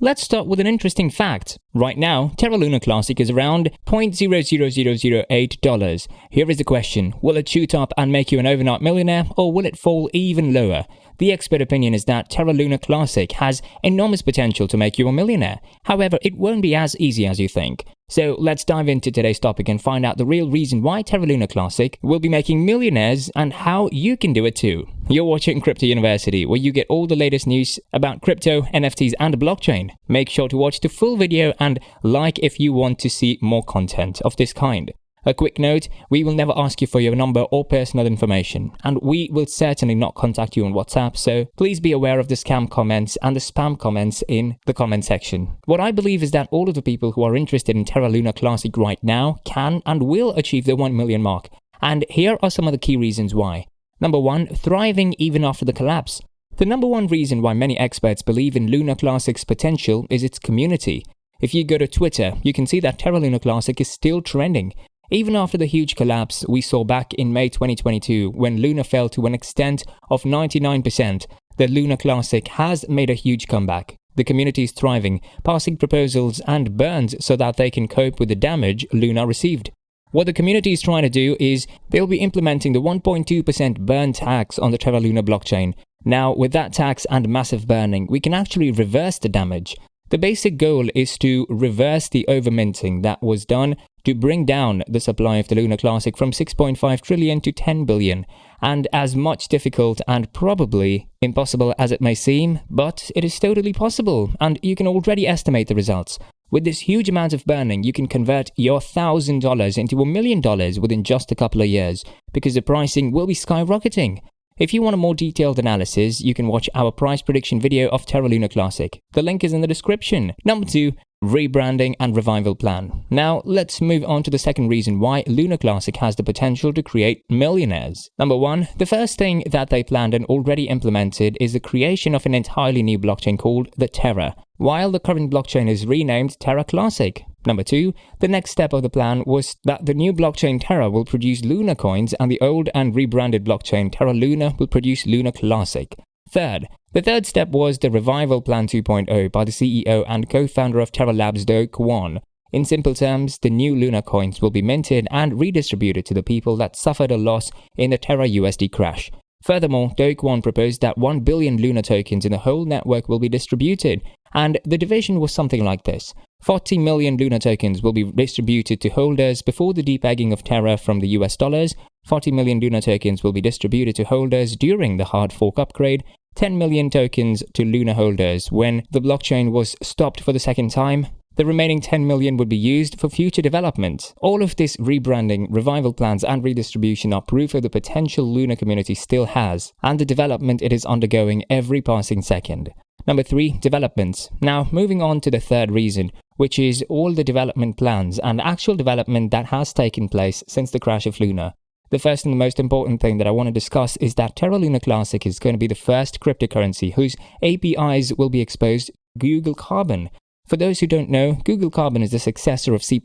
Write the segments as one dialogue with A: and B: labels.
A: Let's start with an interesting fact. Right now, Terra Luna Classic is around $0.00008. Here is the question: will it shoot up and make you an overnight millionaire, or will it fall even lower? The expert opinion is that Terra Luna Classic has enormous potential to make you a millionaire. However, it won't be as easy as you think. So let's dive into today's topic and find out the real reason why Terra Luna Classic will be making millionaires and how you can do it too. You're watching Crypto University, where you get all the latest news about crypto, NFTs and blockchain. Make sure to watch the full video and like if you want to see more content of this kind. A quick note, we will never ask you for your number or personal information, and we will certainly not contact you on WhatsApp, so please be aware of the scam comments and the spam comments in the comment section. What I believe is that all of the people who are interested in Terra Luna Classic right now can and will achieve the 1 million mark, and here are some of the key reasons why. Number 1, thriving even after the collapse. The number one reason why many experts believe in Luna Classic's potential is its community. If you go to Twitter, you can see that Terra Luna Classic is still trending. Even after the huge collapse we saw back in May 2022, when Luna fell to an extent of 99%, the Luna Classic has made a huge comeback. The community is thriving, passing proposals and burns so that they can cope with the damage Luna received. What the community is trying to do is they'll be implementing the 1.2% burn tax on the Terra Luna blockchain. Now, with that tax and massive burning, we can actually reverse the damage. The basic goal is to reverse the overminting that was done to bring down the supply of the Luna Classic from 6.5 trillion to 10 billion. And as much difficult and probably impossible as it may seem, but it is totally possible, and you can already estimate the results. With this huge amount of burning, you can convert your $1,000 into $1 million within just a couple of years, because the pricing will be skyrocketing. If you want a more detailed analysis, you can watch our price prediction video of Terra Luna Classic. The link is in the description. Number 2, rebranding and revival plan. Now, let's move on to the second reason why Luna Classic has the potential to create millionaires. Number 1, the first thing that they planned and already implemented is the creation of an entirely new blockchain called the Terra, while the current blockchain is renamed Terra Classic. Number 2, the next step of the plan was that the new blockchain Terra will produce Luna coins and the old and rebranded blockchain Terra Luna will produce Luna Classic. Third, the third step was the Revival Plan 2.0 by the CEO and co-founder of Terra Labs, Do Kwon. In simple terms, the new Luna coins will be minted and redistributed to the people that suffered a loss in the Terra USD crash. Furthermore, Do Kwon proposed that 1 billion Luna tokens in the whole network will be distributed, and the division was something like this. 40 million Luna tokens will be distributed to holders before the depegging of Terra from the US dollars, 40 million Luna tokens will be distributed to holders during the hard fork upgrade, 10 million tokens to Luna holders when the blockchain was stopped for the second time. The remaining 10 million would be used for future development. All of this rebranding, revival plans and redistribution are proof of the potential Luna community still has and the development it is undergoing every passing second. Number 3, developments. Now, moving on to the third reason, which is all the development plans and actual development that has taken place since the crash of Luna. The first and the most important thing that I want to discuss is that Terra Luna Classic is going to be the first cryptocurrency whose APIs will be exposed to Google Carbon. For those who don't know, Google Carbon is the successor of C++.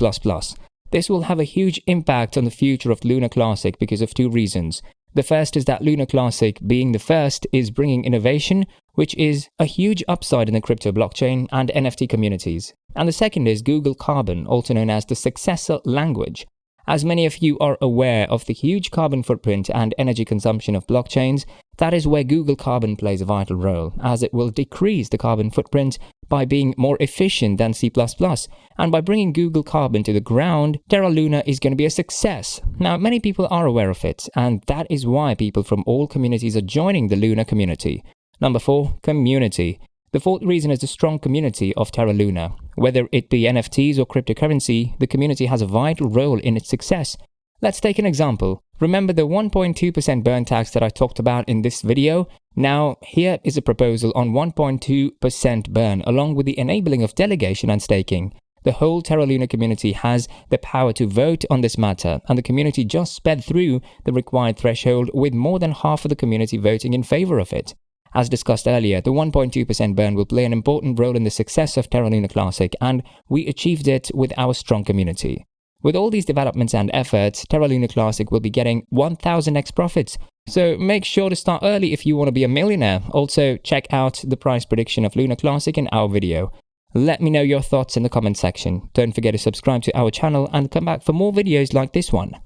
A: This will have a huge impact on the future of Luna Classic because of 2 reasons. The first is that Luna Classic, being the first, is bringing innovation, which is a huge upside in the crypto blockchain and NFT communities. And the second is Google Carbon, also known as the successor language. As many of you are aware of the huge carbon footprint and energy consumption of blockchains, that is where Google Carbon plays a vital role, as it will decrease the carbon footprint by being more efficient than C++. And by bringing Google Carbon to the ground, Terra Luna is going to be a success. Now, many people are aware of it, and that is why people from all communities are joining the Luna community. Number 4, community. The fourth reason is the strong community of Terra Luna. Whether it be NFTs or cryptocurrency, the community has a vital role in its success. Let's take an example. Remember the 1.2% burn tax that I talked about in this video? Now, here is a proposal on 1.2% burn along with the enabling of delegation and staking. The whole Terra Luna community has the power to vote on this matter, and the community just sped through the required threshold with more than half of the community voting in favor of it. As discussed earlier, the 1.2% burn will play an important role in the success of Terra Luna Classic, and we achieved it with our strong community. With all these developments and efforts, Terra Luna Classic will be getting 1000x profits. So make sure to start early if you want to be a millionaire. Also, check out the price prediction of Luna Classic in our video. Let me know your thoughts in the comment section. Don't forget to subscribe to our channel and come back for more videos like this one.